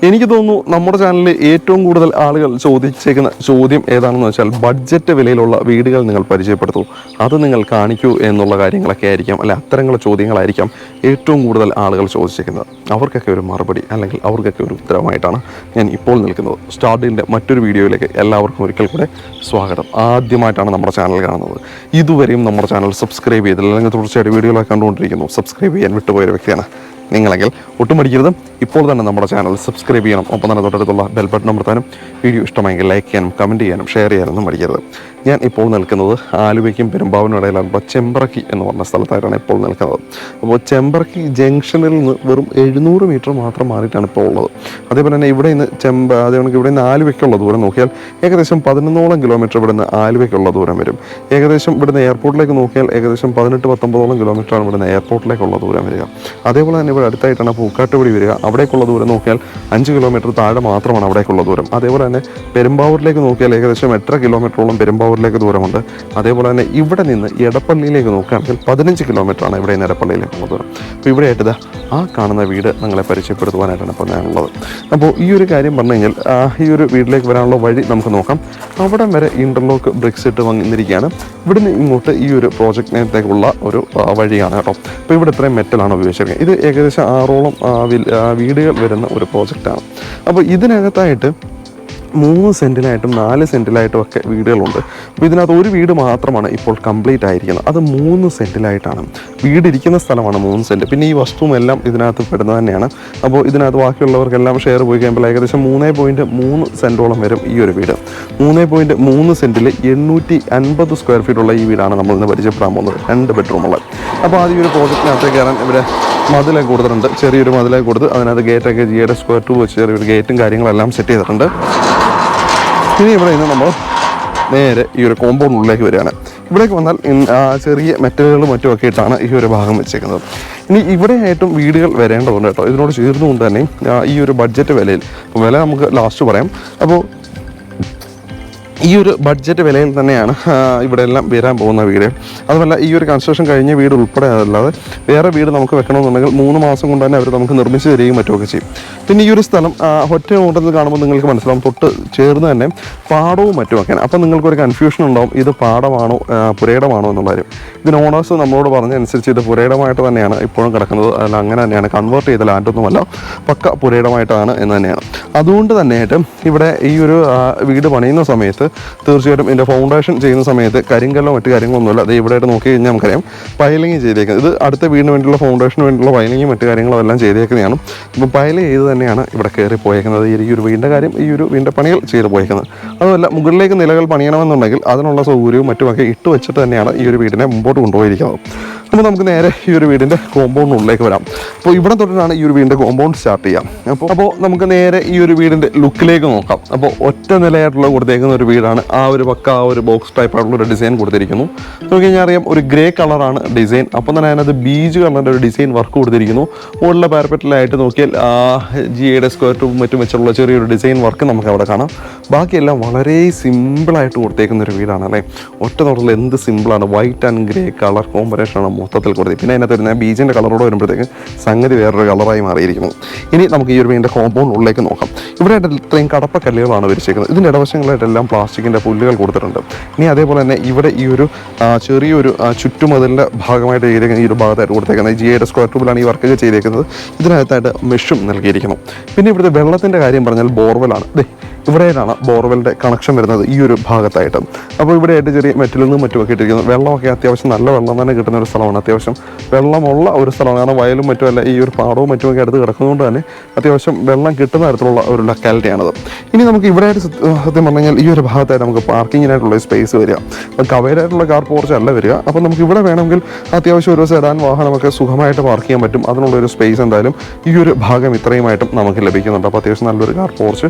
എനിക്ക് തോന്നുന്നു നമ്മുടെ ചാനലിൽ ഏറ്റവും കൂടുതൽ ആളുകൾ ചോദിച്ചേക്കുന്ന ചോദ്യം ഏതാണെന്ന് വെച്ചാൽ ബഡ്ജറ്റ് വിലയിലുള്ള വീടുകൾ നിങ്ങൾ പരിചയപ്പെടുത്തൂ, അത് നിങ്ങൾ കാണിക്കൂ എന്നുള്ള കാര്യങ്ങളൊക്കെ ആയിരിക്കാം, അല്ലെ അത്തരമുള്ള ചോദ്യങ്ങളായിരിക്കാം ഏറ്റവും കൂടുതൽ ആളുകൾ ചോദിച്ചേക്കുന്നത്. അവർക്കൊക്കെ ഒരു മറുപടി അല്ലെങ്കിൽ അവർക്കൊക്കെ ഒരു ഉത്തരമായിട്ടാണ് ഞാൻ ഇപ്പോൾ നിൽക്കുന്നത്. സ്റ്റാർഡിൻ്റെ മറ്റൊരു വീഡിയോയിലേക്ക് എല്ലാവർക്കും ഒരിക്കൽ കൂടെ സ്വാഗതം. ആദ്യമായിട്ടാണ് നമ്മുടെ ചാനൽ കാണുന്നത്, ഇതുവരെയും നമ്മുടെ ചാനൽ സബ്സ്ക്രൈബ് ചെയ്തില്ല അല്ലെങ്കിൽ തുടർച്ചയായിട്ട് വീഡിയോകളൊക്കെ കണ്ടുകൊണ്ടിരിക്കുന്നു, സബ്സ്ക്രൈബ് ചെയ്യാൻ വിട്ടുപോയൊരു വ്യക്തിയാണ് നിങ്ങളെങ്കിൽ ഒട്ടും മടിക്കരുത്, ഇപ്പോൾ തന്നെ നമ്മുടെ ചാനൽ സബ്സ്ക്രൈബ് ചെയ്യണം. ഒപ്പം തന്നെ തൊട്ടടുത്തുള്ള ബെൽ ബട്ടൺ അമർത്താനും വീഡിയോ ഇഷ്ടമായെങ്കിൽ ലൈക്ക് ചെയ്യാനും കമൻറ്റ് ചെയ്യാനും ഷെയർ ചെയ്യാനൊന്നും മടിക്കരുത്. ഞാൻ ഇപ്പോൾ നിൽക്കുന്നത് ആലുവയ്ക്കും പെരുമ്പാവൂരിനും ഇടയിലുള്ള ചെമ്പറക്കി എന്ന് പറഞ്ഞ സ്ഥലത്തായിട്ടാണ് ഇപ്പോൾ നിൽക്കുന്നത്. അപ്പോൾ ചെമ്പറക്കി ജംഗ്ഷനിൽ നിന്ന് വെറും 700 മീറ്റർ മാത്രം മാറിയിട്ടാണ് ഇപ്പോൾ ഉള്ളത്. അതേപോലെ തന്നെ ഇവിടെ നിന്ന് അതേപോലെ ഇവിടെ നിന്ന് ആലുവയ്ക്കുള്ള ദൂരം നോക്കിയാൽ ഏകദേശം 11ഓളം കിലോമീറ്റർ ഇവിടെ നിന്ന് ആലുവയ്ക്കുള്ള ദൂരം വരും. ഏകദേശം ഇവിടുന്ന് എയർപോർട്ടിലേക്ക് നോക്കിയാൽ ഏകദേശം 18-19ഓളം കിലോമീറ്ററാണ് ഇവിടുന്ന് എയർപോർട്ടിലേക്കുള്ള ദൂരം വരിക. അതേപോലെ തന്നെ ഇവിടെ അടുത്തായിട്ടാണ് പൂക്കാട്ടുപടി വരിക. അവിടേക്കുള്ള ദൂരം നോക്കിയാൽ 5 കിലോമീറ്റർ താഴെ മാത്രമാണ് അവിടേക്കുള്ള ദൂരം. അതേപോലെ തന്നെ പെരുമ്പാവൂരിലേക്ക് നോക്കിയാൽ ഏകദേശം 8 കിലോമീറ്ററോളം പെരുമ്പാവൂരിലേക്ക് ദൂരമുണ്ട്. അതേപോലെ തന്നെ ഇവിടെ നിന്ന് എടപ്പള്ളിയിലേക്ക് നോക്കുകയാണെങ്കിൽ 15 കിലോമീറ്ററാണ് ഇവിടെ നിന്ന് എടപ്പള്ളിയിലേക്കുള്ള ദൂരം. അപ്പോൾ ഇവിടെ ആയിട്ട് ആ കാണുന്ന വീട് നിങ്ങളെ പരിചയപ്പെടുത്തുവാനായിട്ടാണ് ഇപ്പോൾ ഞാനുള്ളത്. അപ്പോൾ ഈ ഒരു കാര്യം പറഞ്ഞു കഴിഞ്ഞാൽ ഈ ഒരു വീട്ടിലേക്ക് വരാനുള്ള വഴി നമുക്ക് നോക്കാം. അവിടം വരെ ഇൻ്റർലോക്ക് ബ്രിക്സ് ഇട്ട് വന്നിരിക്കുകയാണ്. ഇവിടുന്ന് ഇങ്ങോട്ട് ഈ ഒരു പ്രോജക്റ്റിനകത്തേക്കുള്ള ഒരു വഴിയാണ് കേട്ടോ. അപ്പോൾ ഇവിടെ ഇത്രയും മെറ്റലാണ് ഉപയോഗിച്ചിരിക്കുന്നത്. ഇത് ഏകദേശം 6ഓളം വീടുകൾ വരുന്ന ഒരു പ്രോജക്റ്റാണ്. അപ്പോൾ ഇതിനകത്തായിട്ട് 3 സെൻറ്റിലായിട്ടും 4 സെൻറ്റിലായിട്ടും ഒക്കെ വീടുകളുണ്ട്. അപ്പോൾ ഇതിനകത്ത് ഒരു വീട് മാത്രമാണ് ഇപ്പോൾ കംപ്ലീറ്റ് ആയിരിക്കുന്നത്. അത് 3 സെൻറ്റിലായിട്ടാണ്. വീടിരിക്കുന്ന സ്ഥലമാണ് 3 സെൻറ്റ്. പിന്നെ ഈ വസ്തുവും എല്ലാം ഇതിനകത്ത് പെടുന്നത് തന്നെയാണ്. അപ്പോൾ ഇതിനകത്ത് ബാക്കിയുള്ളവർക്കെല്ലാം ഷെയർ പോയി കഴിയുമ്പോൾ ഏകദേശം 3.3 സെൻറ്റോളം വരും ഈ ഒരു വീട്. 3.3 സെൻറ്റിൽ 850 സ്ക്വയർ ഫീറ്റുള്ള ഈ വീടാണ് നമ്മൾ ഇന്ന് പരിചയപ്പെടാൻ പോകുന്നത്, 2 ബെഡ്റൂമുള്ളത്. അപ്പോൾ ആദ്യം ഈ ഒരു പ്രോജക്റ്റിനകത്ത് കയറാൻ ഇവിടെ മതിലൊക്കെ കൊടുത്തിട്ടുണ്ട്, ചെറിയൊരു മതിലൊക്കെ കൊടുത്ത് അതിനകത്ത് ഗേറ്റൊക്കെ ജിയുടെ സ്ക്വയർ ടു വെച്ച് ചെറിയൊരു ഗേറ്റും കാര്യങ്ങളെല്ലാം സെറ്റ് ചെയ്തിട്ടുണ്ട്. ഇനി ഇവിടെ നിന്ന് നമ്മൾ നേരെ ഈ ഒരു കോമ്പൗണ്ടിലേക്ക് വരികയാണ്. ഇവിടേക്ക് വന്നാൽ ചെറിയ മെറ്റലുകളും മറ്റുമൊക്കെ ഇട്ടാണ് ഈ ഒരു ഭാഗം വെച്ചേക്കുന്നത്. ഇനി ഇവിടെയായിട്ടും വീടുകൾ വരേണ്ടതുണ്ട് കേട്ടോ. ഇതിനോട് ചേർന്നുകൊണ്ട് തന്നെ ഈ ഒരു ബഡ്ജറ്റ് വിലയിൽ, വില നമുക്ക് ലാസ്റ്റ് പറയാം. അപ്പോൾ ഈ ഒരു ബഡ്ജറ്റ് വിലയിൽ തന്നെയാണ് ഇവിടെ എല്ലാം വരാൻ പോകുന്ന വീട്. അതുമല്ല ഈ ഒരു കൺസ്ട്രക്ഷൻ കഴിഞ്ഞ വീട് ഉൾപ്പെടെ അതല്ലാതെ വേറെ വീട് നമുക്ക് വെക്കണമെന്നുണ്ടെങ്കിൽ 3 മാസം കൊണ്ട് തന്നെ അവർ നമുക്ക് നിർമ്മിച്ച് തരികയും മറ്റുമൊക്കെ ചെയ്യും. പിന്നെ ഈ ഒരു സ്ഥലം ഒറ്റ നോട്ടത്തിൽ കാണുമ്പോൾ നിങ്ങൾക്ക് മനസ്സിലാവും തൊട്ട് ചേർന്ന് തന്നെ പാടവും മറ്റുമൊക്കെയാണ്. അപ്പം നിങ്ങൾക്കൊരു കൺഫ്യൂഷൻ ഉണ്ടാവും, ഇത് പാടമാണോ പുരയിടമാണോ എന്നുള്ള കാര്യം. ഇതിന് ഓണേഴ്സ് നമ്മളോട് പറഞ്ഞതനുസരിച്ച് ഇത് പുരയിടമായിട്ട് തന്നെയാണ് ഇപ്പോഴും കിടക്കുന്നത്. അല്ല, അങ്ങനെ തന്നെയാണ്, കൺവേർട്ട് ചെയ്ത ലാൻഡൊന്നുമല്ല, പക്ക പുരയിടമായിട്ടാണ് എന്ന് തന്നെയാണ്. അതുകൊണ്ട് തന്നെയായിട്ട് ഇവിടെ ഈ ഒരു വീട് പണിയുന്ന സമയത്ത് തീർച്ചയായിട്ടും ഇതിൻ്റെ ഫൗണ്ടേഷൻ ചെയ്യുന്ന സമയത്ത് കരിങ്കല്ലോ മറ്റു കാര്യങ്ങളൊന്നുമില്ല. അത് ഇവിടെ ആയിട്ട് നോക്കി കഴിഞ്ഞാൽ നമുക്കറിയാം പൈലിങ് ചെയ്തേക്കുന്നത്. ഇത് അടുത്ത വീടിന് വേണ്ടിയുള്ള ഫൗണ്ടേഷന് വേണ്ടിയുള്ള പൈലിങ്ങും മറ്റു കാര്യങ്ങളും എല്ലാം ചെയ്തേക്കുന്നതാണ്. അപ്പം പൈല് ചെയ്ത് തന്നെയാണ് ഇവിടെ കയറി പോയേക്കുന്നത്. ഈ ഒരു വീടിൻ്റെ കാര്യം, ഈ ഒരു വീടിൻ്റെ പണികൾ ചെയ്ത് പോയേക്കുന്നത്. അതുമല്ല മുകളിലേക്ക് നിലകൾ പണിയണമെന്നുണ്ടെങ്കിൽ അതിനുള്ള സൗകര്യവും മറ്റുമൊക്കെ ഇട്ട് വെച്ചിട്ട് തന്നെയാണ് ഈ ഒരു വീടിനെ മുമ്പോട്ട് കൊണ്ടുപോയിരിക്കുന്നത്. അപ്പോൾ നമുക്ക് നേരെ ഈ ഒരു വീടിൻ്റെ കോമ്പൗണ്ടിനുള്ളിലേക്ക് വരാം. അപ്പോൾ ഇവിടെ തൊട്ടിട്ടാണ് ഈ ഒരു വീടിൻ്റെ കോമ്പൗണ്ട് സ്റ്റാർട്ട് ചെയ്യാം. അപ്പോൾ നമുക്ക് നേരെ ഈ ഒരു വീടിൻ്റെ ലുക്കിലേക്ക് നോക്കാം. അപ്പോൾ ഒറ്റ നിലയായിട്ടുള്ള കൊടുത്തേക്കുന്ന ഒരു വീടാണ്. ആ ഒരു ബോക്സ് ടൈപ്പ് ആയിട്ടുള്ള ഒരു ഡിസൈൻ കൊടുത്തിരിക്കുന്നു. നോക്കി കഴിഞ്ഞാൽ അറിയാം, ഒരു ഗ്രേ കളറാണ് ഡിസൈൻ. അപ്പം തന്നെ അതിനകത്ത് ബീജ് കളറിൻ്റെ ഒരു ഡിസൈൻ വർക്ക് കൊടുത്തിരിക്കുന്നു. മുകളിലെ പാരപ്പറ്റിലായിട്ട് നോക്കിയാൽ ജിയുടെ സ്ക്വയർ ട്യൂബ് മറ്റും വെച്ചുള്ള ചെറിയൊരു ഡിസൈൻ വർക്ക് നമുക്ക് അവിടെ കാണാം. ബാക്കിയെല്ലാം വളരെ സിമ്പിളായിട്ട് കൊടുത്തേക്കുന്ന ഒരു വീടാണ് അല്ലേ. ഒറ്റ നോട്ടത്തിൽ എന്ത് സിമ്പിളാണ്, വൈറ്റ് ആൻഡ് ഗ്രേ കളർ കോമ്പിനേഷനാണ് മൊത്തത്തിൽ കൊടുത്തത്. പിന്നെ അതിനകത്ത് വരുന്ന ബീജിൻ്റെ കളറോട് വരുമ്പോഴത്തേക്ക് സംഗതി വേറൊരു കളറായി മാറിയിരിക്കുന്നു. ഇനി നമുക്ക് ഈ ഒരു വീടിൻ്റെ കോമ്പൗണ്ടിനുള്ളിലേക്ക് നോക്കാം. ഇവിടെ ഇത്രയും കടപ്പക്കല്ലുകളാണ് വിരിച്ചേക്കുന്നത്. ഇതിൻ്റെ ഇടവശങ്ങളായിട്ടെല്ലാം പ്ലാസ്റ്റിക്കിൻ്റെ പുല്ലുകൾ കൊടുത്തിട്ടുണ്ട്. ഇനി അതേപോലെ തന്നെ ഇവിടെ ഈ ഒരു ചെറിയൊരു ചുറ്റുമതിലിൻ്റെ ഭാഗമായിട്ട് ചെയ്തേക്കുന്ന ഈ ഒരു ഭാഗത്തായിട്ട് കൊടുത്തേക്കുന്നത് ജിയുടെ സ്ക്വയർ ട്യൂബിലാണ് ഈ വർക്കൊക്കെ ചെയ്തേക്കുന്നത്. ഇതിനകത്തായിട്ട് മെഷും നൽകിയിരിക്കുന്നു. പിന്നെ ഇവിടുത്തെ വെള്ളത്തിൻ്റെ കാര്യം പറഞ്ഞാൽ ബോർവെലാണ്. ഇവിടെയാണ് ബോർവെലിൻ്റെ കണക്ഷൻ വരുന്നത്, ഈ ഒരു ഭാഗത്തായിട്ട്. അപ്പോൾ ഇവിടെയായിട്ട് ചെറിയ മെറ്റലിൽ നിന്നും മറ്റുമൊക്കെ ഇട്ടിരിക്കുന്നു. വെള്ളമൊക്കെ അത്യാവശ്യം നല്ല വെള്ളം തന്നെ കിട്ടുന്ന ഒരു സ്ഥലമാണ്. അത്യാവശ്യം വെള്ളമുള്ള ഒരു സ്ഥലമാണ്. കാരണം വയലും മറ്റുമല്ല, ഈ ഒരു പാടവും മറ്റുമൊക്കെ അടുത്ത് കിടക്കുന്നതുകൊണ്ട് തന്നെ അത്യാവശ്യം വെള്ളം കിട്ടുന്ന തരത്തിലുള്ള ഒരു ലൊക്കാലിറ്റിയാണത്. ഇനി നമുക്ക് ഇവിടെയായിട്ട് സത്യം പറഞ്ഞു കഴിഞ്ഞാൽ ഈ ഒരു ഭാഗത്തായിട്ട് നമുക്ക് പാർക്കിങ്ങിനായിട്ടുള്ള സ്പേസ് വരിക. അപ്പം കവൈഡായിട്ടുള്ള കാർ പോർച്ച് അല്ല വരിക. അപ്പം നമുക്ക് ഇവിടെ വേണമെങ്കിൽ അത്യാവശ്യം ഒരു സെഡാൻ വാഹനമൊക്കെ സുഖമായിട്ട് പാർക്ക് ചെയ്യാൻ പറ്റും. അതിനുള്ളൊരു സ്പേസ് എന്തായാലും ഈ ഒരു ഭാഗം ഇത്രയുമായിട്ടും നമുക്ക് ലഭിക്കുന്നുണ്ട്. അപ്പോൾ അത്യാവശ്യം നല്ലൊരു കാർ പോർച്ച്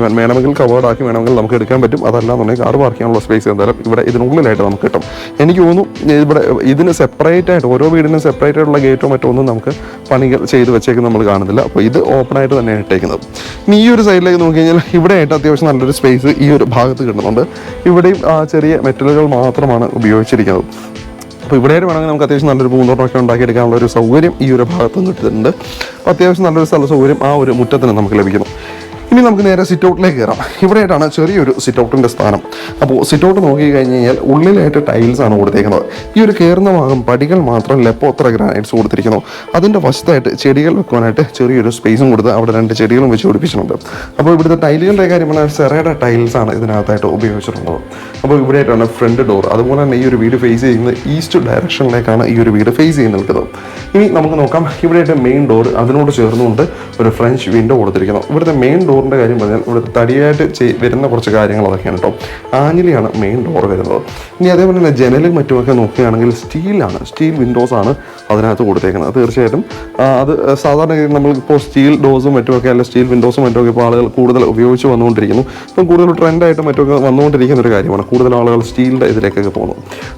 വേണമെങ്കിൽ കവേർഡാക്കി വേണമെങ്കിൽ നമുക്ക് എടുക്കാൻ പറ്റും. അതല്ലാന്നുണ്ടെങ്കിൽ കാർ പാർക്ക് ചെയ്യാനുള്ള സ്പേസ് എന്തായാലും ഇവിടെ ഇതിനുള്ളിലായിട്ട് നമുക്ക് കിട്ടും. എനിക്ക് തോന്നുന്നു ഇവിടെ ഇതിന് സെപ്പറേറ്റ് ആയിട്ട് ഓരോ വീടിനും സെപ്പറേറ്റ് ആയിട്ടുള്ള ഗേറ്റോ മറ്റോ ഒന്നും നമുക്ക് പണികൾ ചെയ്ത് വെച്ചേക്കും നമ്മൾ കാണുന്നില്ല. അപ്പോൾ ഇത് ഓപ്പൺ ആയിട്ട് തന്നെയാണ് ഇട്ടേക്കുന്നത്. ഇനി ഈ ഒരു സൈഡിലേക്ക് നോക്കി കഴിഞ്ഞാൽ ഇവിടെ ആയിട്ട് അത്യാവശ്യം നല്ലൊരു സ്പേസ് ഈ ഒരു ഭാഗത്ത് കിട്ടുന്നുണ്ട്. ഇവിടെയും ചെറിയ മെറ്റലുകൾ മാത്രമാണ് ഉപയോഗിച്ചിരിക്കുന്നത്. അപ്പോൾ ഇവിടെ വേണമെങ്കിൽ നമുക്ക് അത്യാവശ്യം നല്ലൊരു പൂന്തോട്ടമൊക്കെ ഉണ്ടാക്കിയെടുക്കാനുള്ള ഒരു സൗകര്യം ഈ ഒരു ഭാഗത്ത് നിന്ന് കിട്ടുന്നുണ്ട്. അപ്പോൾ അത്യാവശ്യം നല്ലൊരു സ്ഥല സൗകര്യം ആ ഒരു മുറ്റത്തിന് നമുക്ക് ലഭിക്കുന്നു. ഇനി നമുക്ക് നേരെ സിറ്റ് ഔട്ടിലേക്ക് കയറാം. ഇവിടെയായിട്ടാണ് ചെറിയൊരു സിറ്റ് ഔട്ടിൻ്റെ സ്ഥാനം. അപ്പോൾ സിറ്റ് ഔട്ട് നോക്കി കഴിഞ്ഞ് കഴിഞ്ഞാൽ ഉള്ളിലായിട്ട് ടൈൽസ് ആണ് കൊടുത്തേക്കുന്നത്. ഈ ഒരു കയറുന്ന ഭാഗം പടികൾ മാത്രം ലെപ്പോത്ര ഗ്രാനൈറ്റ്സ് കൊടുത്തിരിക്കുന്നു. അതിൻ്റെ വശത്തായിട്ട് ചെടികൾ വെക്കുവാനായിട്ട് ചെറിയൊരു സ്പേസും കൊടുത്ത് അവിടെ 2 ചെടികളും വെച്ച് പിടിപ്പിച്ചിട്ടുണ്ട്. അപ്പോൾ ഇവിടുത്തെ ടൈലുകളുടെ കാര്യം പറഞ്ഞാൽ സെറയുടെ ടൈൽസ് ആണ് ഇതിനകത്തായിട്ട് ഉപയോഗിച്ചിട്ടുള്ളത്. അപ്പോൾ ഇവിടെയായിട്ടാണ് ഫ്രണ്ട് ഡോർ. അതുപോലെ തന്നെ ഈ ഒരു വീട് ഫേസ് ചെയ്യുന്നത് ഈസ്റ്റ് ഡയറക്ഷനിലേക്കാണ് ഈ ഒരു വീട് ഫേസ് ചെയ്ത് നിൽക്കുന്നത്. ഇനി നമുക്ക് നോക്കാം. ഇവിടെയായിട്ട് മെയിൻ ഡോർ, അതിനോട് ചേർന്നുകൊണ്ട് ഒരു ഫ്രഞ്ച് വിൻഡോ കൊടുത്തിരിക്കുന്നു. ഇവിടുത്തെ മെയിൻ ഡോറിൻ്റെ കാര്യം പറഞ്ഞാൽ ഇവിടുത്തെ തടിയായിട്ട് വരുന്ന കുറച്ച് കാര്യങ്ങൾ അതൊക്കെയാണ് കേട്ടോ. ആഞ്ഞിലിയാണ് മെയിൻ ഡോർ വരുന്നത്. ഇനി അതേപോലെ തന്നെ ജനലും മറ്റുമൊക്കെ നോക്കുകയാണെങ്കിൽ സ്റ്റീലാണ്, സ്റ്റീൽ വിൻഡോസാണ് അതിനകത്ത് കൊടുത്തേക്കുന്നത്. തീർച്ചയായിട്ടും അത് സാധാരണ നമ്മളിപ്പോൾ സ്റ്റീൽ ഡോസും മറ്റുമൊക്കെ അല്ല സ്റ്റീൽ വിൻഡോസും മറ്റുമൊക്കെ ഇപ്പോൾ ആളുകൾ കൂടുതൽ ഉപയോഗിച്ച് വന്നുകൊണ്ടിരിക്കുന്നു. ഇപ്പം കൂടുതൽ ട്രെൻഡായിട്ട് മറ്റൊക്കെ വന്നുകൊണ്ടിരിക്കുന്ന ഒരു കാര്യമാണ്. കൂടുതൽ ആളുകൾ സ്റ്റീലിൻ്റെ ഇതിലേക്കൊക്കെ പോകുന്നു.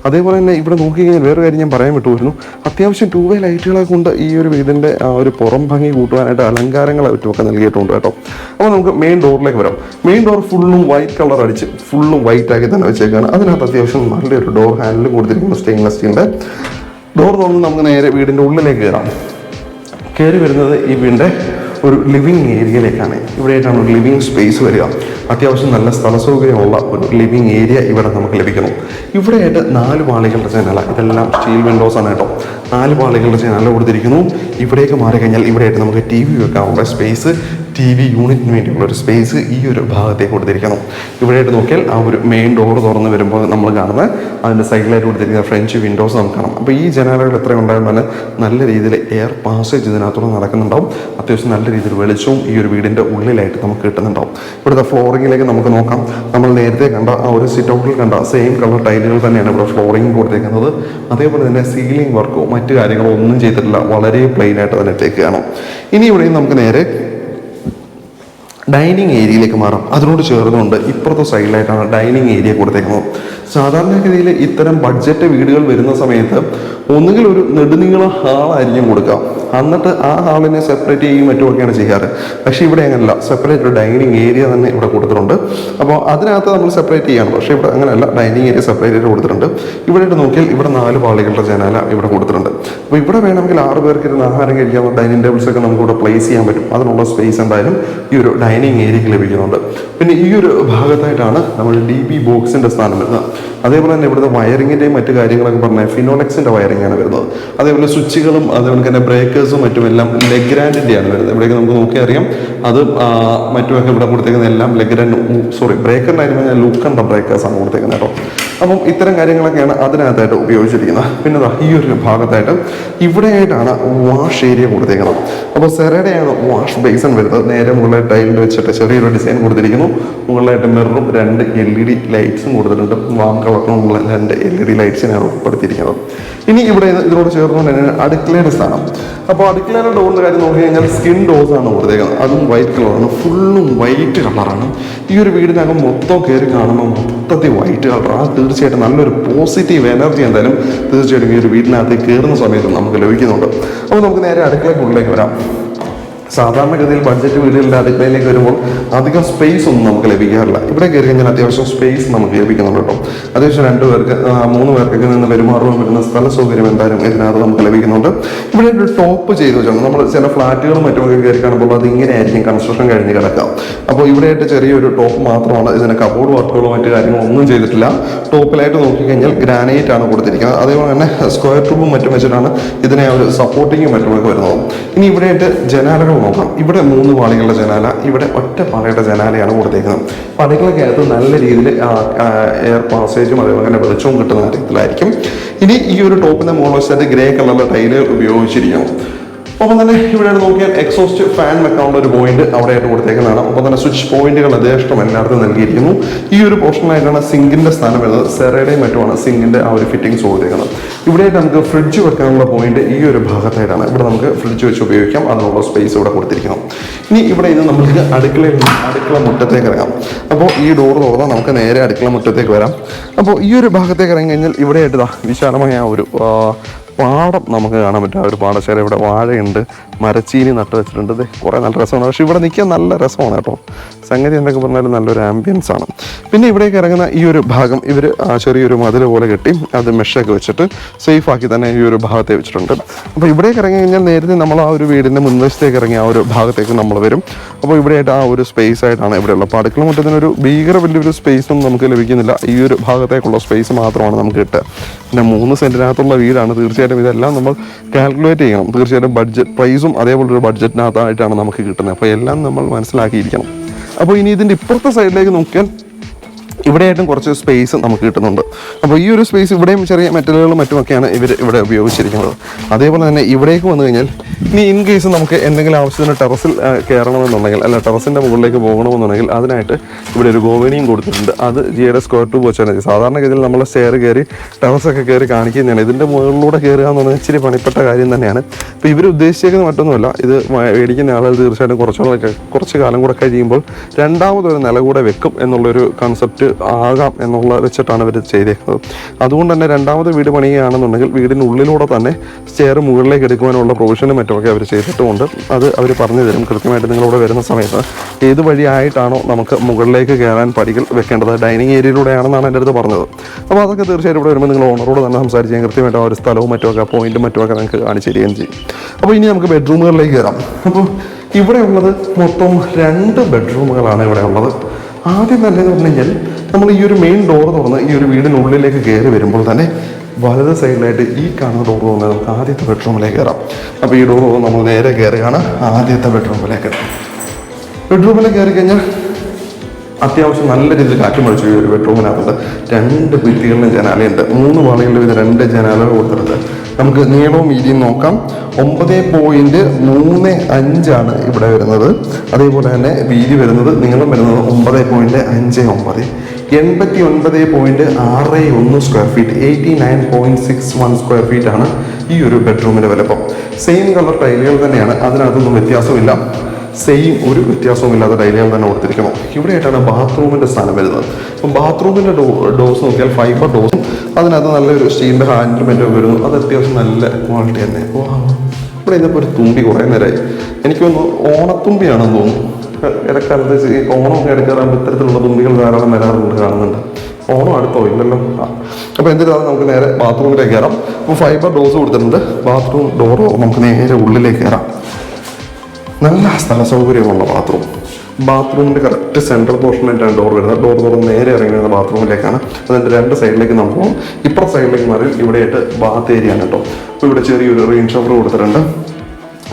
അതേപോലെ തന്നെ ഇവിടെ നോക്കിക്കഴിഞ്ഞാൽ വേറെ കാര്യം ഞാൻ പറയാൻ വിട്ടുപോയിരുന്നു. അത്യാവശ്യം 2 വേ ലൈറ്റുകളെ കൊണ്ട് ഈ ഒരു വീടിൻ്റെ ഒരു പുറം ഭംഗി കൂട്ടുവാനായിട്ട് അലങ്കാരങ്ങളെ മറ്റുമൊക്കെ നൽകിയിട്ടുണ്ട് കേട്ടോ. അപ്പോൾ നമുക്ക് മെയിൻ ഡോറിലേക്ക് വരാം. മെയിൻ ഡോർ ഫുള്ളും വൈറ്റ് കളർ അടിച്ച് ഫുള്ളും വൈറ്റ് ആക്കി തന്നെ വെച്ചേക്കാണ്. അതിനകത്ത് അത്യാവശ്യം നല്ലൊരു ഡോർ ഹാൻഡിലും കൊടുത്തിരിക്കുന്ന സ്റ്റെയിൻലെസ് സ്റ്റീലിൻ്റെ ഡോർ തുറന്ന് നമുക്ക് നേരെ വീടിൻ്റെ ഉള്ളിലേക്ക് കയറാം. കയറി വരുന്നത് ഈ വീടിൻ്റെ ഒരു ലിവിങ് ഏരിയയിലേക്കാണ്. ഇവിടെയായിട്ടാണ് ഒരു ലിവിങ് സ്പേസ് വരിക. അത്യാവശ്യം നല്ല സ്ഥല സൗകര്യമുള്ള ഒരു ലിവിങ് ഏരിയ ഇവിടെ നമുക്ക് ലഭിക്കുന്നു. ഇവിടെയായിട്ട് 4 പാളികളുടെ ജനാല, ഇതെല്ലാം സ്റ്റീൽ വിൻഡോസാണ് കേട്ടോ. 4 പാളികളുടെ ജനാല കൊടുത്തിരിക്കുന്നു. ഇവിടേക്ക് മാറിക്കഴിഞ്ഞാൽ ഇവിടെയായിട്ട് നമുക്ക് TV വെക്കാനുള്ള സ്പേസ്, TV യൂണിറ്റിന് വേണ്ടിയുള്ള ഒരു സ്പേസ് ഈ ഒരു ഭാഗത്തേക്ക് കൊടുത്തിരിക്കണം. ഇവിടെയായിട്ട് നോക്കിയാൽ ആ ഒരു മെയിൻ ഡോർ തുറന്ന് വരുമ്പോൾ നമ്മൾ കാണുന്നത് അതിൻ്റെ സൈഡിലായിട്ട് കൊടുത്തിരിക്കുന്ന ഫ്രഞ്ച് വിൻഡോസ് നമുക്ക് കാണാം. അപ്പോൾ ഈ ജനാലകൾ എത്ര ഉണ്ടായിരുന്നാലും നല്ല രീതിയിൽ എയർ പാസേജ് ഇതിനകത്തൂടെ നടക്കുന്നുണ്ടാവും. അത്യാവശ്യം നല്ല രീതിയിൽ വെളിച്ചവും ഈ ഒരു വീടിൻ്റെ ഉള്ളിലായിട്ട് നമുക്ക് കിട്ടുന്നുണ്ടാവും. ഇവിടുത്തെ ഫ്ലോറിങ്ങിലേക്ക് നമുക്ക് നോക്കാം. നമ്മൾ നേരത്തെ കണ്ട ആ ഒരു സിറ്റ് ഔട്ടിൽ കണ്ട സെയിം കളർ ടൈലുകൾ തന്നെയാണ് ഇവിടെ ഫ്ലോറിങ് കൊടുത്തേക്കുന്നത്. അതേപോലെ തന്നെ സീലിംഗ് വർക്കോ മറ്റു കാര്യങ്ങളോ ഒന്നും ചെയ്തിട്ടില്ല. വളരെ പ്ലെയിൻ ആയിട്ട് തന്നെ ഇട്ടേക്കുകയാണ്. ഇനി ഇവിടെയും നമുക്ക് നേരെ ഡൈനിങ് ഏരിയയിലേക്ക് മാറാം. അതിനോട് ചേർന്നുകൊണ്ട് ഇപ്പുറത്തെ സൈഡിലായിട്ടാണ് ഡൈനിങ് ഏരിയ കൊടുത്തേക്കുന്നത്. സാധാരണഗതിയിൽ ഇത്തരം ബഡ്ജറ്റ് വീടുകൾ വരുന്ന സമയത്ത് ഒന്നുകിൽ ഒരു നെടുനീള ഹാളായിരിക്കും കൊടുക്കുക, എന്നിട്ട് ആ ഹാളിനെ സെപ്പറേറ്റ് ചെയ്യുകയും മറ്റുമൊക്കെയാണ് ചെയ്യാറ്. പക്ഷേ ഇവിടെ അങ്ങനെയല്ല, സെപ്പറേറ്റ് ഒരു ഡൈനിങ് ഏരിയ തന്നെ ഇവിടെ കൊടുത്തിട്ടുണ്ട്. അപ്പോൾ അതിനകത്ത് നമ്മൾ സെപ്പറേറ്റ് ചെയ്യണം. പക്ഷേ ഇവിടെ അങ്ങനെയല്ല, ഡൈനിങ് ഏരിയ സെപ്പറേറ്റ് ആയിട്ട് കൊടുത്തിട്ടുണ്ട്. ഇവിടെ നോക്കിയാൽ ഇവിടെ 4 പാളികളുടെ ജനാല ഇവിടെ കൊടുത്തിട്ടുണ്ട്. അപ്പോൾ ഇവിടെ വേണമെങ്കിൽ 6 പേർക്ക് ഇരുന്ന് ആഹാരം കഴിക്കാവുന്ന ഡൈനിങ് ടേബിൾസ് ഒക്കെ നമുക്ക് ഇവിടെ പ്ലേസ് ചെയ്യാൻ പറ്റും. അതിനുള്ള സ്പേസ് എന്തായാലും ഈ ഒരു ഡൈനിങ് ഏരിയയ്ക്ക് ലഭിക്കുന്നുണ്ട്. പിന്നെ ഈ ഒരു ഭാഗത്തായിട്ടാണ് നമ്മൾ DB ബോക്സിൻ്റെ സ്ഥാനം വരുന്നത്. അതേപോലെ തന്നെ ഇവിടുത്തെ വയറിങ്ങിൻ്റെയും മറ്റു കാര്യങ്ങളൊക്കെ പറഞ്ഞാൽ ഫിനോലെക്സിൻ്റെ വയറിംഗ് ആണ് വരുന്നത്. അതേപോലെ സ്വിച്ചുകളും അതേപോലെ തന്നെ ബ്രേക്കേഴ്സും മറ്റുമെല്ലാം ലെഗ്രാൻഡിൻ്റെയാണ് വരുന്നത്. ഇവിടേക്ക് നമുക്ക് നോക്കി അറിയാം. അത് മറ്റുമൊക്കെ ഇവിടെ കൊടുത്തേക്കുന്ന എല്ലാം ബ്രേക്കറിനായിരുന്നു ഞാൻ ലൂക്കണ്ട ബ്രേക്കേഴ്സാണ് കൊടുത്തേക്കുന്നത് കേട്ടോ. അപ്പം ഇത്തരം കാര്യങ്ങളൊക്കെയാണ് അതിനകത്തായിട്ട് ഉപയോഗിച്ചിരിക്കുന്നത്. പിന്നെ ഈ ഒരു ഭാഗത്തായിട്ട് ഇവിടെയായിട്ടാണ് വാഷ് ഏരിയ കൊടുത്തേക്കുന്നത്. അപ്പോൾ സെറയുടെയാണ് വാഷ് ബേസൺ വരുന്നത്. നേരെ മുകളിൽ ടൈലിൽ വെച്ചിട്ട് ചെറിയൊരു ഡിസൈൻ കൊടുത്തിരിക്കുന്നു. മുകളിലായിട്ട് മിററും 2 LED ലൈറ്റ്സും കൊടുത്തിട്ടുണ്ട്. വാം കളറിനുള്ള 2 LED ലൈറ്റ്സിനാണ് ഉൾപ്പെടുത്തിയിരിക്കുന്നത്. ഇനി ഇവിടെ ഇതിനോട് ചേർന്നുകൊണ്ട് തന്നെ അടുക്കളയുടെ സ്ഥാനം. അപ്പോൾ അടുക്കളയുടെ ഡോറിൻ്റെ കാര്യം നോക്കി കഴിഞ്ഞാൽ സ്കിൻ ഡോസാണ് കൊടുത്തേക്കുന്നത്. അതും വൈറ്റ് കളറാണ്, ഫുള്ളും വൈറ്റ് കളറാണ്. ഈ ഒരു വീടിനകം മൊത്തം കയറി കാണുമ്പോൾ മൊത്തത്തിൽ വൈറ്റ് കളറാണ്. തീർച്ചയായിട്ടും നല്ലൊരു പോസിറ്റീവ് എനർജി എന്തായാലും തീർച്ചയായിട്ടും ഈ ഒരു വീടിനകത്ത് കയറുന്ന സമയത്ത് നമുക്ക് ലഭിക്കുന്നുണ്ട്. അപ്പോൾ നമുക്ക് നേരെ അടുക്കളയ്ക്കുള്ളിലേക്ക് വരാം. സാധാരണഗതിയിൽ ബഡ്ജറ്റ് വീടുകളുടെ അടുക്കളയിലേക്ക് വരുമ്പോൾ അധികം സ്പേസ് ഒന്നും നമുക്ക് ലഭിക്കാറില്ല. ഇവിടെ കയറി കഴിഞ്ഞാൽ അത്യാവശ്യം സ്പേസ് നമുക്ക് ലഭിക്കുന്നുണ്ട് കേട്ടോ. അത്യാവശ്യം 2 പേർക്ക് 3 പേർക്കൊക്കെ നിന്ന് പെരുമാറുവാൻ പറ്റുന്ന സ്ഥല സൗകര്യം എന്തായാലും ഇതിനകത്ത് നമുക്ക് ലഭിക്കുന്നുണ്ട്. ഇവിടെ ഒരു ടോപ്പ് ചെയ്ത് വെച്ചാൽ നമ്മൾ ചില ഫ്ലാറ്റുകളും മറ്റുമൊക്കെ കയറി കാണുമ്പോൾ അത് ഇങ്ങനെയായിരിക്കും കൺസ്ട്രക്ഷൻ കഴിഞ്ഞ് കിടക്കാം. അപ്പോൾ ഇവിടെയായിട്ട് ചെറിയൊരു ടോപ്പ് മാത്രമാണ്. ഇതിന് കബോർഡ് വർക്കുകളോ മറ്റു കാര്യങ്ങളോ ഒന്നും ചെയ്തിട്ടില്ല. ടോപ്പിലായിട്ട് നോക്കിക്കഴിഞ്ഞാൽ ഗ്രാനൈറ്റ് ആണ് കൊടുത്തിരിക്കുന്നത്. അതേപോലെ തന്നെ സ്ക്വയർ ട്യൂബും മറ്റും വെച്ചിട്ടാണ് ഇതിനെ ഒരു സപ്പോർട്ടിങ്ങും മറ്റുമൊക്കെ വരുന്നത്. ഇനി ഇവിടെയായിട്ട് ജനാലകൾ നോക്കാം. ഇവിടെ 3 പാളികളുടെ ജനാല, ഇവിടെ ഒറ്റ പാളിയുടെ ജനാലയാണ് കൊടുത്തേക്കുന്നത്. പാളികളൊക്കെ അകത്ത് നല്ല രീതിയിൽ എയർ പാസേജും അതേപോലെ തന്നെ വെളിച്ചവും കിട്ടുന്ന കാര്യത്തിലായിരിക്കും. ഇനി ഈ ഒരു ടോപ്പിന്റെ മുകളിൽ വെച്ചിട്ട് ഗ്രേ കളറിലെ ടൈല് ഉപയോഗിച്ചിരിക്കണം. ഒപ്പം തന്നെ ഇവിടെ നോക്കിയാൽ എക്സോസ്റ്റ് ഫാൻ വെക്കാനുള്ള ഒരു പോയിന്റ് അവിടെയായിട്ട് കൊടുത്തേക്കുന്നതാണ്. ഒപ്പം തന്നെ സ്വിച്ച് പോയിന്റുകൾ യഥേഷ്ടം എല്ലായിടത്തും നൽകിയിരിക്കുന്നു. ഈ ഒരു പോർഷനായിട്ടാണ് സിങ്കിന്റെ സ്ഥാനം വരുന്നത്. സെറയുടെയും മറ്റുമാണ് സിങ്കിന്റെ ആ ഒരു ഫിറ്റിംഗ്സ് കൊടുത്തേക്കുന്നത്. ഇവിടെയായിട്ട് നമുക്ക് ഫ്രിഡ്ജ് വെക്കാനുള്ള പോയിന്റ് ഈ ഒരു ഭാഗത്തായിട്ടാണ്. ഇവിടെ നമുക്ക് ഫ്രിഡ്ജ് വെച്ച് ഉപയോഗിക്കാം. അതിനുള്ള സ്പേസ് ഇവിടെ കൊടുത്തിരിക്കണം. ഇനി ഇവിടെ ഇത് നമുക്ക് അടുക്കള മുറ്റത്തേക്ക് ഇറങ്ങാം. അപ്പോൾ ഈ ഡോർ തുറന്നാൽ നമുക്ക് നേരെ അടുക്കള മുറ്റത്തേക്ക് വരാം. അപ്പോൾ ഈ ഒരു ഭാഗത്തേക്ക് ഇറങ്ങി കഴിഞ്ഞാൽ ഇവിടെയായിട്ട് വിശാലമായ ഒരു പാടം നമുക്ക് കാണാൻ പറ്റും. ആ ഒരു പാടശേല, ഇവിടെ വാഴയുണ്ട്, മരച്ചീനി നട്ട് വെച്ചിട്ടുണ്ട്. കുറേ നല്ല രസമാണ്. പക്ഷേ ഇവിടെ നിൽക്കാൻ നല്ല രസമാണ് കേട്ടോ. സംഗതി എന്തൊക്കെ പറഞ്ഞാലും നല്ലൊരു ആംബിയൻസ് ആണ്. പിന്നെ ഇവിടേക്ക് ഇറങ്ങുന്ന ഈ ഒരു ഭാഗം ഇവർ ചെറിയൊരു മതിൽ പോലെ കെട്ടി അത് മെഷൊക്കെ വെച്ചിട്ട് സേഫ് ആക്കി തന്നെ ഈ ഒരു ഭാഗത്തെ വെച്ചിട്ടുണ്ട്. അപ്പോൾ ഇവിടേക്ക് ഇറങ്ങി കഴിഞ്ഞാൽ നേരത്തെ നമ്മൾ ആ ഒരു വീടിൻ്റെ മുൻവശത്തേക്ക് ഇറങ്ങി ആ ഒരു ഭാഗത്തേക്ക് നമ്മൾ വരും. അപ്പോൾ ഇവിടെയായിട്ട് ആ ഒരു സ്പേസ് ആയിട്ടാണ് ഇവിടെയുള്ളത്. അപ്പോൾ അടുക്കള മുറ്റത്തിനൊരു ഭീകര വലിയൊരു സ്പേസൊന്നും നമുക്ക് ലഭിക്കുന്നില്ല. ഈ ഒരു ഭാഗത്തേക്കുള്ള സ്പേസ് മാത്രമാണ് നമുക്ക് കിട്ടുക. പിന്നെ 3 സെൻറ്റിനകത്തുള്ള വീടാണ്. തീർച്ചയായിട്ടും ഇതെല്ലാം നമ്മൾ കാൽക്കുലേറ്റ് ചെയ്യണം. തീർച്ചയായിട്ടും ബഡ്ജറ്റ് പ്രൈസും അതേപോലൊരു ബഡ്ജറ്റിനകത്തായിട്ടാണ് നമുക്ക് കിട്ടുന്നത്. അപ്പോൾ എല്ലാം നമ്മൾ മനസ്സിലാക്കിയിരിക്കണം. അപ്പോൾ ഇനി ഇതിൻ്റെ ഇപ്പുറത്തെ സൈഡിലേക്ക് നോക്കിയാൽ ഇവിടെയായിട്ടും കുറച്ച് സ്പേസ് നമുക്ക് കിട്ടുന്നുണ്ട്. അപ്പോൾ ഈ ഒരു സ്പേസ് ഇവിടെയും ചെറിയ മെറ്റലുകളും മറ്റുമൊക്കെയാണ് ഇവർ ഇവിടെ ഉപയോഗിച്ചിരിക്കുന്നത്. അതേപോലെ തന്നെ ഇവിടേക്ക് വന്നു കഴിഞ്ഞാൽ ഇനി ഇൻ കേസ് നമുക്ക് എന്തെങ്കിലും ആവശ്യത്തിന് ടെറസിൽ കയറണമെന്നുണ്ടെങ്കിൽ അല്ല ടെറസിൻ്റെ മുകളിലേക്ക് പോകണമെന്നുണ്ടെങ്കിൽ അതിനായിട്ട് ഇവിടെ ഒരു ഗോവണിയും കൊടുത്തിട്ടുണ്ട്. അത് ജിയുടെ സ്ക്വയർ ട്യൂബ് വെച്ചാൽ മതി. സാധാരണഗതിയിൽ നമ്മൾ സ്റ്റെയർ കയറി ടെറസൊക്കെ കയറി കാണിക്കുന്നതാണ്. ഇതിൻ്റെ മുകളിലൂടെ കയറുക എന്ന് പറഞ്ഞാൽ ഇച്ചിരി പണിപ്പെട്ട കാര്യം തന്നെയാണ്. അപ്പോൾ ഇവർ ഉദ്ദേശിച്ചേക്കുന്നത് മറ്റൊന്നുമല്ല. ഇത് മേടിക്കുന്ന ആളുകൾ തീർച്ചയായിട്ടും കുറച്ച് കാലം കൂടെ കഴിയുമ്പോൾ രണ്ടാമതൊരു നില കൂടെ വെക്കും എന്നുള്ളൊരു കൺസെപ്റ്റ് ആകാം എന്നുള്ള വെച്ചിട്ടാണ് ഇവർ ചെയ്തേക്കുന്നത്. അതുകൊണ്ട് തന്നെ രണ്ടാമത് വീട് പണിയുകയാണെന്നുണ്ടെങ്കിൽ വീടിനുള്ളിലൂടെ തന്നെ സ്റ്റെയർ മുകളിലേക്ക് എടുക്കുവാനുള്ള പ്രൊവിഷനും മറ്റുമൊക്കെ അവർ ചെയ്തിട്ടുമുണ്ട്. അത് അവർ പറഞ്ഞു തരും കൃത്യമായിട്ട്. നിങ്ങളിവിടെ വരുന്ന സമയത്ത് ഏത് വഴിയായിട്ടാണോ നമുക്ക് മുകളിലേക്ക് കയറാൻ പടികൾ വെക്കേണ്ടത്, ഡൈനിങ് ഏരിയയിലൂടെയാണെന്നാണ് എൻ്റെ അടുത്ത് പറഞ്ഞത്. അപ്പോൾ അതൊക്കെ തീർച്ചയായിട്ടും ഇവിടെ വരുമ്പോൾ നിങ്ങൾ ഓണറോട് തന്നെ സംസാരിച്ച് കൃത്യമായിട്ട് ആ ഒരു സ്ഥലവും മറ്റുമൊക്കെ പോയിന്റും മറ്റുമൊക്കെ നിങ്ങൾക്ക് കാണിച്ചു തരികയും ചെയ്യും. അപ്പോൾ ഇനി നമുക്ക് ബെഡ്റൂമുകളിലേക്ക് കയറാം. അപ്പോൾ ഇവിടെ ഉള്ളത് മൊത്തം 2 ബെഡ്റൂമുകളാണ് ഇവിടെ ഉള്ളത്. ആദ്യം തന്നെ എന്ന് പറഞ്ഞു കഴിഞ്ഞാൽ നമ്മൾ ഈ ഒരു മെയിൻ ഡോർ തുറന്ന് ഈ ഒരു വീടിനുള്ളിലേക്ക് കയറി വരുമ്പോൾ തന്നെ വലത് സൈഡിലായിട്ട് ഈ കാണുന്ന ഡോർ തുറന്ന് നമുക്ക് ആദ്യത്തെ ബെഡ്റൂമിലേക്ക് കയറാം. അപ്പോൾ ഈ ഡോർ നമ്മൾ നേരെ കയറുകയാണ് ആദ്യത്തെ ബെഡ്റൂമിലേക്ക്. ബെഡ്റൂമിലേക്ക് കയറി കഴിഞ്ഞാൽ അത്യാവശ്യം നല്ല രീതിയിൽ കാറ്റ് മടിച്ചു. ഈ ഒരു ബെഡ്റൂമിനകത്തുണ്ട് 2 ഭിത്തികളിലും ജനാലയുണ്ട്. 3 വാളികളിലും ഇത് 2 ജനാലകൾ കൊടുത്തിട്ടുണ്ട്. നമുക്ക് നീളവും വീതിയും നോക്കാം. 9.35 ഇവിടെ വരുന്നത്. അതേപോലെ തന്നെ വീതി വരുന്നത് നീളം വരുന്നത് 9.59, 89.61 സ്ക്വയർ ഫീറ്റ്, 89.61 സ്ക്വയർ ഫീറ്റ് ആണ് ഈ ഒരു ബെഡ്റൂമിൻ്റെ വലുപ്പം. സെയിം കളർ ടൈലുകൾ തന്നെയാണ്, അതിനകത്തൊന്നും വ്യത്യാസമില്ല. സെയിം ഒരു വ്യത്യാസവുമില്ലാത്ത ടൈലുകൾ തന്നെ കൊടുത്തിരിക്കുന്നു. ഇവിടെയായിട്ടാണ് ബാത്റൂമിൻ്റെ സ്ഥാനം വരുന്നത്. അപ്പം ബാത്റൂമിൻ്റെ ഡോസ് നോക്കിയാൽ ഫൈബർ ഡോസും അതിനകത്ത് നല്ലൊരു സ്റ്റീലിൻ്റെ ഹാൻഡിൽമെൻറ്റും വരുന്നു. അത് അത്യാവശ്യം നല്ല ക്വാളിറ്റി തന്നെ. അപ്പോൾ ഇവിടെ ഇന്നിപ്പോൾ ഒരു തുമ്പി കുറേ നേരമായി. എനിക്കൊന്ന് ഓണത്തുമ്പിയാണെന്ന് തോന്നുന്നു. ഇടക്കാലത്ത് ഈ ഓണമൊക്കെ എടുക്കാറാകുമ്പോൾ ഇത്തരത്തിലുള്ള തുമ്പികൾ ധാരാളം വരാറുണ്ട്, കാണുന്നുണ്ട്. ഓണം അടുത്തോ ഇല്ലല്ലോ. അപ്പോൾ എന്തിനാണ് നമുക്ക് നേരെ ബാത്റൂമിലേക്ക് കയറാം. അപ്പോൾ ഫൈബർ ഡോസ് കൊടുത്തിട്ടുണ്ട്. ബാത്റൂം ഡോറോ നമുക്ക് നേരെ ഉള്ളിലേക്ക് കയറാം. നല്ല സ്ഥല സൗകര്യമുള്ള ബാത്റൂമിൻ്റെ കറക്റ്റ് സെൻട്രൽ പോർഷനായിട്ടാണ് ഡോർ വരുന്നത്. ഡോർ തുറന്ന് നേരെ ഇറങ്ങുന്നത് ബാത്റൂമിലേക്കാണ്. അതിൻ്റെ 2 സൈഡിലേക്ക് നമുക്ക് പോകും. ഇപ്പുറത്തെ സൈഡിലേക്ക് മാറി ഇവിടെയായിട്ട് ബാത്ത് ഏരിയ ആണ് കേട്ടോ. അപ്പോൾ ഇവിടെ ചെറിയൊരു റെയിൻ ഷവർ കൊടുത്തിട്ടുണ്ട്.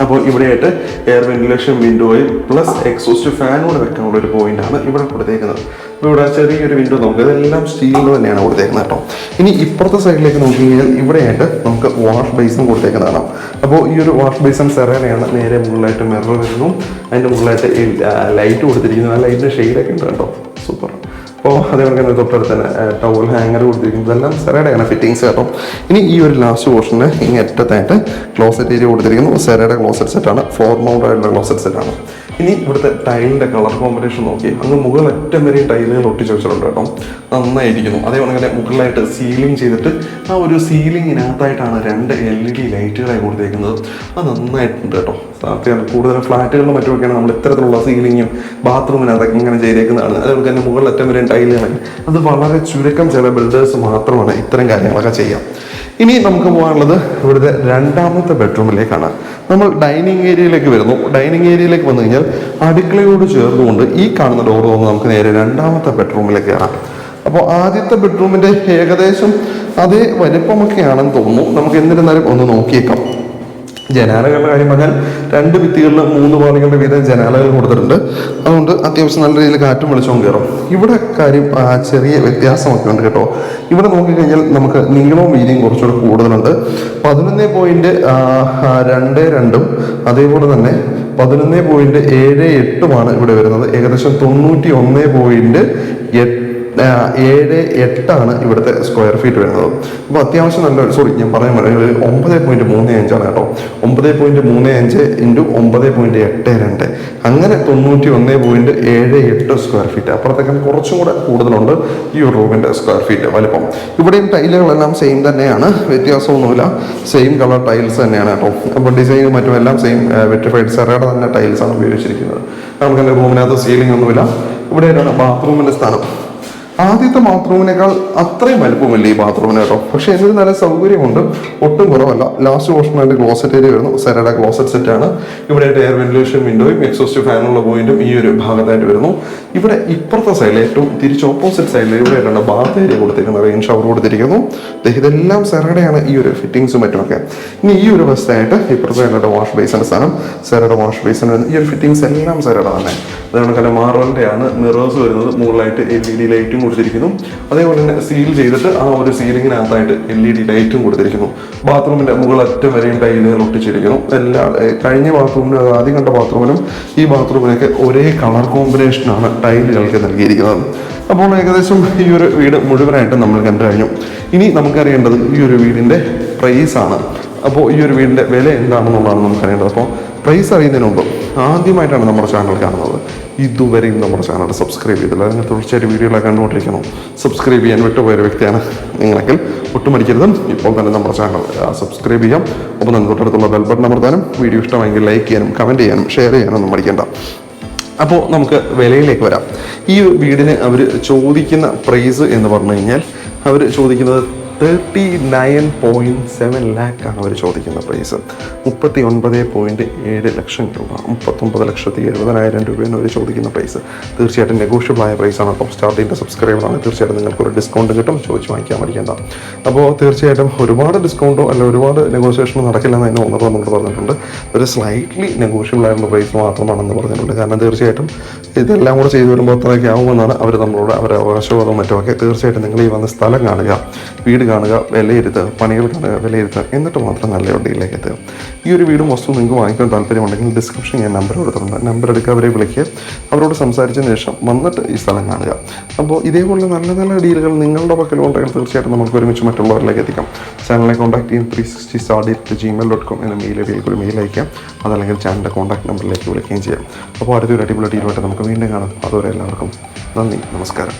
അപ്പോൾ ഇവിടെയായിട്ട് എയർ വെന്റിലേഷൻ വിൻഡോയിൽ പ്ലസ് എക്സോസ്റ്റ് ഫാൻ കൂടെ വെക്കാനുള്ള ഒരു പോയിന്റാണ് ഇവിടെ കൊടുത്തേക്കുന്നത്. അപ്പോൾ ഇവിടെ ചെറിയൊരു വിൻഡോ നമുക്ക് ഇതെല്ലാം സ്റ്റീലിൽ തന്നെയാണ് കൊടുത്തേക്കുന്നത് കേട്ടോ. ഇനി ഇപ്പുറത്തെ സൈഡിലേക്ക് നോക്കി കഴിഞ്ഞാൽ ഇവിടെയായിട്ട് നമുക്ക് വാഷ് ബേസിൻ കൊടുത്തേക്കുന്നതാണ്. അപ്പോൾ ഈ ഒരു വാഷ് ബേസിൻ സെറേനയാണ്. നേരെ മുകളിലായിട്ട് മിറർ വരുന്നു. അതിൻ്റെ മുകളിലായിട്ട് ലൈറ്റ് കൊടുത്തിരിക്കുന്നു. ആ ലൈറ്റിൻ്റെ ഷെയ്ഡൊക്കെ ഉണ്ട് കേട്ടോ, സൂപ്പർ. അപ്പോൾ അതേപോലെ തന്നെ തൊട്ടടുത്ത് തന്നെ ടവൽ ഹാങ്ങർ കൊടുത്തിരിക്കുന്നത് ഇതെല്ലാം സെറയുടെയാണ് ഫിറ്റിങ്സ് കേട്ടോ. ഇനി ഈ ഒരു ലാസ്റ്റ് പോർഷന് ഇങ്ങനെ അറ്റത്തായിട്ട് ക്ലോസറ്റ് ഏരിയ കൊടുത്തിരിക്കുന്നു. സെറയുടെ ക്ലോസറ്റ് സെറ്റാണ്, 4 മൗണ്ട് ആയിട്ടുള്ള ക്ലോസറ്റ് സെറ്റാണ്. ഇനി ഇവിടുത്തെ ടൈലിൻ്റെ കളർ കോമ്പിനേഷൻ നോക്കി അങ്ങ് മുകളിലറ്റം വരെ ടൈലുകൾ ഒട്ടിച്ച് വെച്ചിട്ടുണ്ട് കേട്ടോ, നന്നായിരിക്കുന്നു. അതേപോലെ തന്നെ മുകളിലായിട്ട് സീലിംഗ് ചെയ്തിട്ട് ആ ഒരു സീലിങ്ങിനകത്തായിട്ടാണ് 2 LED ലൈറ്റുകളായി കൊടുത്തേക്കുന്നത്. അത് നന്നായിട്ടുണ്ട് കേട്ടോ. കൂടുതലും ഫ്ലാറ്റുകളിലും മറ്റുമൊക്കെയാണ് നമ്മൾ ഇത്തരത്തിലുള്ള സീലിങ്ങും ബാത്റൂമിനകത്തൊക്കെ ഇങ്ങനെ ചെയ്തേക്കുന്നതാണ്. അതുപോലെ തന്നെ മുകളിലറ്റം വരെ ടൈലുകളൊക്കെ അത് വളരെ ചുരുക്കം ചില ബിൽഡേഴ്സ് മാത്രമാണ് ഇത്തരം കാര്യങ്ങളൊക്കെ ചെയ്യാം. ഇനി നമുക്ക് പോകാനുള്ളത് ഇവിടുത്തെ 2ാമത്തെ ബെഡ്റൂമിലേക്കാണ്. നമ്മൾ ഡൈനിങ് ഏരിയയിലേക്ക് വരുന്നു. ഡൈനിങ് ഏരിയയിലേക്ക് വന്നു കഴിഞ്ഞാൽ അടുക്കളയോട് ചേർന്നുകൊണ്ട് ഈ കാണുന്ന ഡോർ വന്ന് നമുക്ക് നേരെ 2ാമത്തെ ബെഡ്റൂമിലേക്ക് കയറാം. അപ്പോൾ ആദ്യത്തെ ബെഡ്റൂമിൻ്റെ ഏകദേശം അതേ വലിപ്പമൊക്കെയാണെന്ന് തോന്നുന്നു. നമുക്ക് എന്നിരുന്നാലും ഒന്ന് നോക്കിയേക്കാം. ജനാലകളുടെ കാര്യം പറഞ്ഞാൽ 2 ഭിത്തികളിലും 3 പാളികളുടെ വീതം ജനാലകൾ കൊടുത്തിട്ടുണ്ട്. അതുകൊണ്ട് അത്യാവശ്യം നല്ല രീതിയിൽ കാറ്റും വെളിച്ചവും കയറും. ഇവിടെ കാര്യം ചെറിയ വ്യത്യാസമൊക്കെ ഉണ്ട് കേട്ടോ. ഇവിടെ നോക്കിക്കഴിഞ്ഞാൽ നമുക്ക് നീളവും വീതിയും കുറച്ചുകൂടെ കൂടുതലുണ്ട്. 11.22 അതേപോലെ തന്നെ 11.78 ഇവിടെ വരുന്നത്. ഏകദേശം 91.8 7.8 ഇവിടുത്തെ സ്ക്വയർ ഫീറ്റ് വരുന്നത്. അപ്പോൾ അത്യാവശ്യം നല്ല ഞാൻ പറയാൻ പറയുന്നത് 9.35 കേട്ടോ. 9.35 ഇൻറ്റു 9.82 അങ്ങനെ 91.78 സ്ക്വയർ ഫീറ്റ്. അപ്പുറത്തേക്കാൾ കുറച്ചും കൂടെ കൂടുതലുണ്ട് ഈ ഒരു റൂമിൻ്റെ സ്ക്വയർ ഫീറ്റ് വലിപ്പം. ഇവിടെയും ടൈലുകളെല്ലാം സെയിം തന്നെയാണ്, വ്യത്യാസമൊന്നുമില്ല. സെയിം കളർ ടൈൽസ് തന്നെയാണ് കേട്ടോ. അപ്പോൾ ഡിസൈനും മറ്റും എല്ലാം സെയിം വെറ്റിഫൈഡ് സെറയുടെ തന്നെ ടൈൽസാണ് ഉപയോഗിച്ചിരിക്കുന്നത്. നമുക്ക് എൻ്റെ റൂമിനകത്ത് സീലിംഗ് ഒന്നുമില്ല. ഇവിടെയാണ് ബാത്റൂമിൻ്റെ സ്ഥാനം. ആദ്യത്തെ ബാത്റൂമിനേക്കാൾ അത്രയും വലുപ്പമില്ല ഈ ബാത്റൂമിന് കേട്ടോ. പക്ഷേ ഇതിന് നല്ല സൗകര്യമുണ്ട്, ഒട്ടും കുറവല്ല. ലാസ്റ്റ് പോർഷനായിട്ട് ക്ലോസറ്റ് ഏരിയ വരുന്നു. സെറയുടെ ക്ലോസറ്റ് സെറ്റാണ്. ഇവിടെ എയർ വെന്റിലേഷൻ വിൻഡോയും എക്സോസ്റ്റ് ഫാനുള്ള പോയിന്റും ഈ ഒരു ഭാഗത്തായിട്ട് വരുന്നു. ഇവിടെ ഇപ്പുറത്തെ സൈഡിൽ ഏറ്റവും തിരിച്ച് ഓപ്പോസിറ്റ് സൈഡിൽ ഇവിടെയാണ് ബാത്ത് ഏരിയ കൊടുത്തിരിക്കുന്നത്, റെയിൻ ഷവർ കൊടുത്തിരിക്കുന്നു. ഇതെല്ലാം സെറയുടെയാണ് ഈ ഒരു ഫിറ്റിങ്സും മറ്റുമൊക്കെ. ഇനി ഈ ഒരു വശത്തായിട്ട് ഇപ്പുറത്തെ വാഷ് ബേസിൻ്റെ സ്ഥാനം, സെറയുടെ വാഷ് ബേസിന് ഈ ഒരു ഫിറ്റിങ്സ് എല്ലാം സെറയുടെ തന്നെ. അതുകൊണ്ട് മാർബിളിൻ്റെയാണ് മിറേഴ്സ് വരുന്നത്. മുകളിലായിട്ട് LED ലൈറ്റും കൊടുത്തിരിക്കുന്നു. അതേപോലെ തന്നെ സീൽ ചെയ്തിട്ട് ആ ഒരു സീലിങ്ങിനകത്തായിട്ട് LED ലൈറ്റും കൊടുത്തിരിക്കുന്നു. ബാത്റൂമിൻ്റെ മുകളറ്റം വരെയും ടൈലുകൾ ഒട്ടിച്ചിരിക്കുന്നു. കഴിഞ്ഞ ബാത്റൂമിനും ആദ്യം കണ്ട ബാത്റൂമിനും ഈ ബാത്റൂമിനൊക്കെ ഒരേ കളർ കോമ്പിനേഷനാണ് ടൈലുകൾക്ക് നൽകിയിരിക്കുന്നത്. അപ്പോൾ ഏകദേശം ഈ ഒരു വീട് മുഴുവനായിട്ടും നമ്മൾ കണ്ടു കഴിഞ്ഞു. ഇനി നമുക്കറിയേണ്ടത് ഈ ഒരു വീടിൻ്റെ പ്രൈസാണ്. അപ്പോൾ ഈ ഒരു വീടിൻ്റെ വില എന്താണെന്നുള്ളതാണ് നമുക്കറിയേണ്ടത്. അപ്പോൾ പ്രൈസ് അറിയുന്നതിന് മുമ്പ് ആദ്യമായിട്ടാണ് നമ്മുടെ ചാനൽ കാണുന്നത്, ഇതുവരെയും നമ്മുടെ ചാനൽ സബ്സ്ക്രൈബ് ചെയ്തില്ല, അതിന് തുടർച്ചയായിട്ട് വീഡിയോകളൊക്കെ കണ്ടുകൊണ്ടിരിക്കുന്നു. സബ്സ്ക്രൈബ് ചെയ്യാൻ വിട്ടുപോയൊരു വ്യക്തിയാണ് നിങ്ങളെങ്കിൽ ഒട്ടും മടിക്കരുത്, ഇപ്പോൾ തന്നെ നമ്മുടെ ചാനൽ സബ്സ്ക്രൈബ് ചെയ്യാം. ഒപ്പം തന്നെ തൊട്ടടുത്തുള്ള ബെൽ ബട്ടൺ അമർത്താനും, വീഡിയോ ഇഷ്ടമെങ്കിൽ ലൈക്ക് ചെയ്യാനും കമൻറ്റ് ചെയ്യാനും ഷെയർ ചെയ്യാനും ഒന്നും മടിക്കേണ്ട. അപ്പോൾ നമുക്ക് വിലയിലേക്ക് വരാം. ഈ വീടിന് അവർ ചോദിക്കുന്ന പ്രൈസ് എന്ന് പറഞ്ഞു കഴിഞ്ഞാൽ അവർ ചോദിക്കുന്നത് 39.7 ലാക്കാണ് അവർ ചോദിക്കുന്ന പ്രൈസ്. 39.7 ലക്ഷം രൂപ, 39,70,70,000 രൂപയാണ് അവർ ചോദിക്കുന്ന പ്രൈസ്. തീർച്ചയായിട്ടും നെഗോഷ്യബിൾ ആയ പ്രൈസാണ്. അപ്പം സ്റ്റാർട്ടിൻ്റെ സബ്സ്ക്രൈബറാണ്, തീർച്ചയായിട്ടും നിങ്ങൾക്കൊരു ഡിസ്കൗണ്ട് കിട്ടും, ചോദിച്ച് വാങ്ങിക്കാൻ മടിക്കേണ്ട. അപ്പോൾ തീർച്ചയായിട്ടും ഒരുപാട് ഡിസ്കൗണ്ടോ അല്ല ഒരുപാട് നെഗോഷിയേഷനോ നടക്കില്ലെന്ന് അതിന് ഓണർ നമ്മൾ പറഞ്ഞിട്ടുണ്ട്. ഒരു സ്ലൈറ്റ്ലി നെഗോഷ്യബിൾ ആയിട്ടുള്ള പ്രൈസ് മാത്രമാണെന്ന് പറഞ്ഞിട്ടുണ്ട്. കാരണം തീർച്ചയായിട്ടും ഇതെല്ലാം കൂടെ ചെയ്തു വരുമ്പോൾ അത്രയൊക്കെ ആവുമെന്നാണ് അവർ നമ്മളോട് അവരുടെ അവകാശവാദവും മറ്റുമൊക്കെ. തീർച്ചയായിട്ടും നിങ്ങൾ ഈ വന്ന സ്ഥലം കാണുക, വീട് കാണുക, വിലയിരുത്തുക, പണികൾ കാണുക, വിലയിരുത്തുക, എന്നിട്ട് മാത്രം നല്ല ഡീലിലേക്ക് എത്തുക. ഈ ഒരു വീടും വസ്തു നിങ്ങൾക്ക് വാങ്ങിക്കാൻ താല്പര്യമുണ്ടെങ്കിൽ ഡിസ്ക്രിപ്ഷൻ ഞാൻ നമ്പർ കൊടുത്തിട്ടുണ്ട്. നമ്പർ എടുക്കുക, അവരെ വിളിക്കുക, അവരോട് സംസാരിച്ചതിന് ശേഷം വന്നിട്ട് ഈ സ്ഥലം കാണുക. അപ്പോൾ ഇതേപോലെ നല്ല നല്ല ഡീലുകൾ നിങ്ങളുടെ പക്കലുണ്ടെങ്കിൽ തീർച്ചയായിട്ടും നമുക്ക് ഒരുമിച്ച് മറ്റുള്ളവരിലേക്ക് എത്തിക്കാം. ചാനലിനെ കോൺടാക്ട് ചെയ്യും 360stardit@gmail.com എന്ന മെയിൽ ഐഡിയിലേക്ക് ഒരു മെയിൽ അയക്കാം. അതല്ലെങ്കിൽ ചാനലിൻ്റെ കോൺടാക്ട് നമ്പറിലേക്ക് വിളിക്കുകയും ചെയ്യാം. അപ്പോൾ അടുത്തൊരു അടിപൊളി ഡീലുമായിട്ട് നമുക്ക് വീണ്ടും കാണാം. അതുവരെ എല്ലാവർക്കും നന്ദി, നമസ്കാരം.